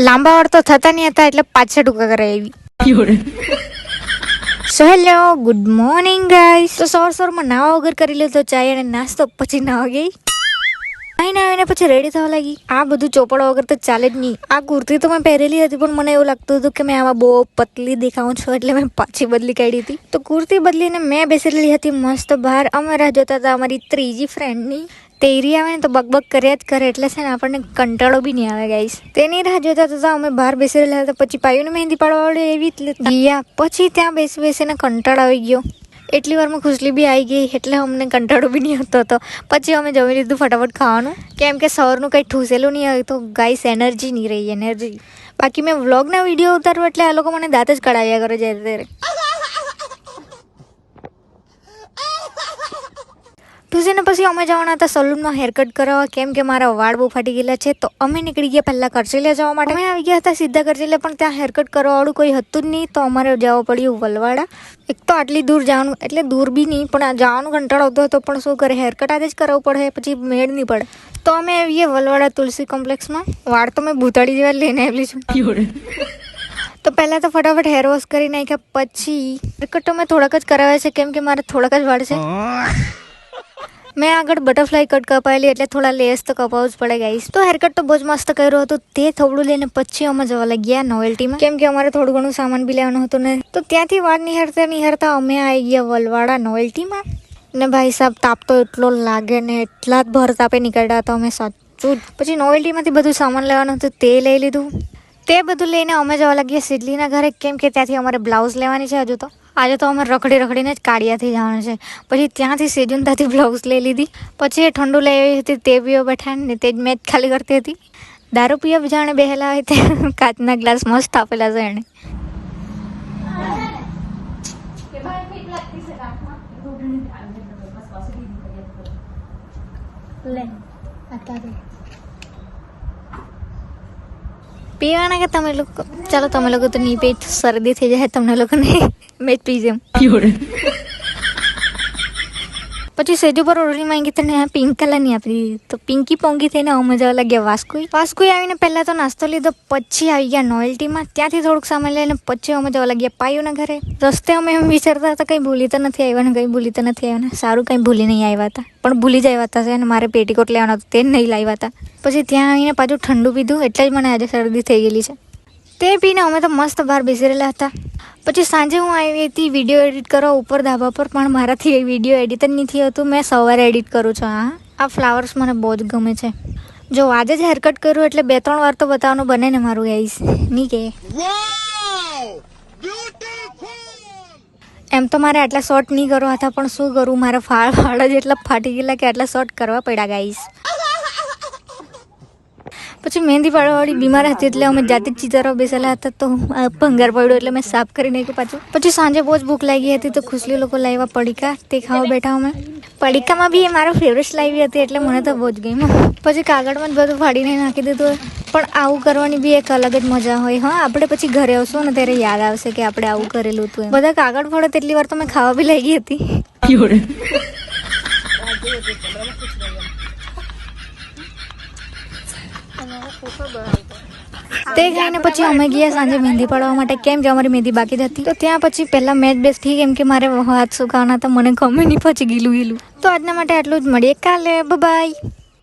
લાંબા વાળ તો થતા નહીં હતા એટલે પાછા ટૂંકા કરાવી. So hello, good morning guys. તો સવારમાં નાવા વગર કરી લીધો ચાય અને નાસ્તો, પછી નાવા ગઈ. આવીને આવીને પછી રેડી થવા લાગી. આ બધું ચોપડા વગર તો ચાલે જ નહીં. આ કુર્તી તો મેં પહેરેલી હતી પણ મને એવું લાગતું હતું કે મેં આમાં બહુ પતલી દેખાઉં છું એટલે મેં પાછી બદલી કાઢી હતી. તો કુર્તી બદલીને મેં બેસેલી હતી મસ્ત બહાર. અમે રાહ જોતા હતા અમારી ત્રીજી ફ્રેન્ડની. તેરી આવે ને તો બકબક કર્યા જ કરે એટલે છે ને આપણને કંટાળો બી નહીં આવે ગાઈસ. તેની રાહ જોતા હતા અમે બહાર બેસેલા હતા. પછી પાયુને મહેંદી પાડવા વાળે એવી જ ગયા. પછી ત્યાં બેસીને કંટાળો આવી ગયો. એટલી વારમાં ખુશલી બી આવી ગઈ એટલે અમને કંટાળો બી નહીં આવતો હતો. પછી અમે જમી લીધું ફટાફટ ખાવાનું, કેમ કે સવારનું કંઈ ઠૂસેલું નહીં હોય તો ગાઈસ એનર્જી નહીં રહી, એનર્જી. બાકી મેં વ્લોગના વિડીયો ઉતારું એટલે આ લોકો મને દાંત જ કઢાવ્યા કરે જ્યારે ત્યારે. ઠૂસીને પછી અમે જવાના હતા સલૂનમાં હેરકટ કરાવવા, કેમ કે મારા વાળ બહુ ફાટી ગયેલા છે. તો અમે નીકળી ગયા પહેલાં કરચેલિયા જવા માટે. અમે આવી ગયા હતા સીધા કરચેલિયા, પણ ત્યાં હેરકટ કરવાવાળું કોઈ હતું જ નહીં. તો અમારે જવું પડ્યું વલવાડા. એક તો આટલી દૂર જવાનું, એટલે દૂર બી નહીં પણ જવાનું કંટાળો આવતો હતો. પણ શું કરે, હેરકટ આજે જ કરાવવું પડે, પછી મેળ નહીં પડે. તો અમે આવીએ વલવાડા તુલસી કોમ્પ્લેક્સમાં. વાળ તો મેં ભૂતાડી જેવા લઈને આવેલી છું. તો પહેલાં તો ફટાફટ હેર વોશ કરી નાખ્યા. પછી હેરકટ તો મેં થોડાક જ કરાવ્યા છે, કેમ કે મારે થોડાક જ વાળ છે. મેં આગળ બટરફ્લાય કટ કપાયેલી એટલે થોડા લેસ તો કપાવવું જ પડે ગાઈસ. તો હેરકટ તો બહુ જ મસ્ત કર્યું હતું. તે થોડું લઈને પછી અમે જવા લાગ્યા નોવેલ્ટીમાં, કેમ કે અમારે થોડું ઘણું સામાન બી લેવાનું હતું ને. તો ત્યાંથી વાળ નિહાળતા અમે આવી ગયા વલવાડા નોવેલ્ટીમાં. ને ભાઈ સાહેબ તાપ તો એટલો લાગે ને, એટલા જ ભર તાપે નીકળ્યા હતા અમે સાચું જ. પછી નોવેલ્ટીમાંથી બધું સામાન લેવાનું હતું તે લઈ લીધું. તે બધું લઈને અમે જવા લાગ્યા સિડલીના ઘરે, કેમ કે ત્યાંથી અમારે બ્લાઉઝ લેવાની છે. હજુ તો આજે તો અમે રખડીને જ કાળિયાથી જવાનું છે. પછી ત્યાંથી સેજુનતાથી બ્લાઉઝ લઈ લીધી. પછી એ ઠંડુ લઈ આવી હતી તે પીવા બેઠા ને તે જ મેચ ખાલી કરતી હતી. દારૂ પીવા જાણે બેહેલા હોય તે કાચના ગ્લાસ મસ્ત આપેલા છે એણે. પીવાના કે તમે લોકો? ચાલો તમે લોકો તો નહીં પી, શરદી થઈ જાય તમને લોકોને. મેં જ પી જેમ. પછી સેજુ પર ઓરડી માંગી તને પિંક કલરની આપી દીધી. તો પિંકી પોંગી થઈને અમે જવા લાગ્યા વાસ્કુઈ આવીને પહેલાં તો નાસ્તો લીધો. પછી આવી ગયા નોવેલ્ટીમાં. ત્યાંથી થોડુંક સામાન લઈને પછી અમે જવા લાગ્યા પાયુના ઘરે. રસ્તે અમે એમ વિચારતા હતા કંઈ ભૂલી તો નથી આવ્યા ને, કંઈ ભૂલી તો નથી આવ્યા ને. સારું કંઈ ભૂલી નહીં આવ્યા હતા, પણ ભૂલી જ આવ્યા હતા. અને મારે પેટીકોટ લેવાનો હતો તે નહીં લાવ્યા હતા. પછી ત્યાં આવીને પાછું ઠંડુ પીધું એટલે જ મને આજે શરદી થઈ ગયેલી છે. તે પીને અમે તો મસ્ત બહાર બેસી રહેલા હતા. પછી સાંજે હું આવી હતી વિડીયો એડિટ કરવા ઉપર ધાબા પર, પણ મારાથી એ વિડીયો એડિટ જ નથી હોતું. મેં સવારે એડિટ કરું છું. આ ફ્લાવર્સ મને બહુ જ ગમે છે. જો આજે જ હેરકટ કર્યું એટલે 2-3 વાર તો બતાવવાનું બને ને મારું ગાઈસ, નહીં કે? એમ તો મારે આટલા શોર્ટ નહીં કરવા હતા, પણ શું કરું, મારા વાળ જ એટલા ફાટી ગયેલા કે આટલા શોર્ટ કરવા પડ્યા ગાઈસ. પછી મહેંદી પાડવાવાળી બીમાર હતી એટલે અમે જાતે જ ચિતારવા બેસેલા હતા. તો ભંગાર પડ્યો એટલે મેં સાફ કરી નાખ્યું પાછું. પછી સાંજે બહુ જ ભૂખ લાગી હતી તો ખુશલી લોકો લાવ્યા પડીકા, તે ખાવા બેઠા અમે. પડીકામાં બી એ મારો ફેવરેટ લાવી હતી એટલે મને તો બહુ જ ગમ્યું. પછી કાગળમાં જ બધું ફાડીને નાખી દીધું. પણ આવું કરવાની બી એક અલગ જ મજા હોય. હા, આપણે પછી ઘરે આવશું ને ત્યારે યાદ આવશે કે આપણે આવું કરેલું હતું. બધા કાગળ ફોડે તેટલી વાર તો મેં ખાવા બી લઈ ગઈ હતી. તે ખાઈને પછી અમે ગયા સાંજે મહેંદી પાડવા માટે, કેમ કે અમારી મહેંદી બાકી હતી. તો ત્યાં પછી પહેલાં મેચ બેસ થઈ, કેમ કે મારે હાથ સુકાવાના હતા, મને ગમે નહીં પછી ગીલું. તો આજના માટે આટલું જ. મળીએ કાલે. બાય.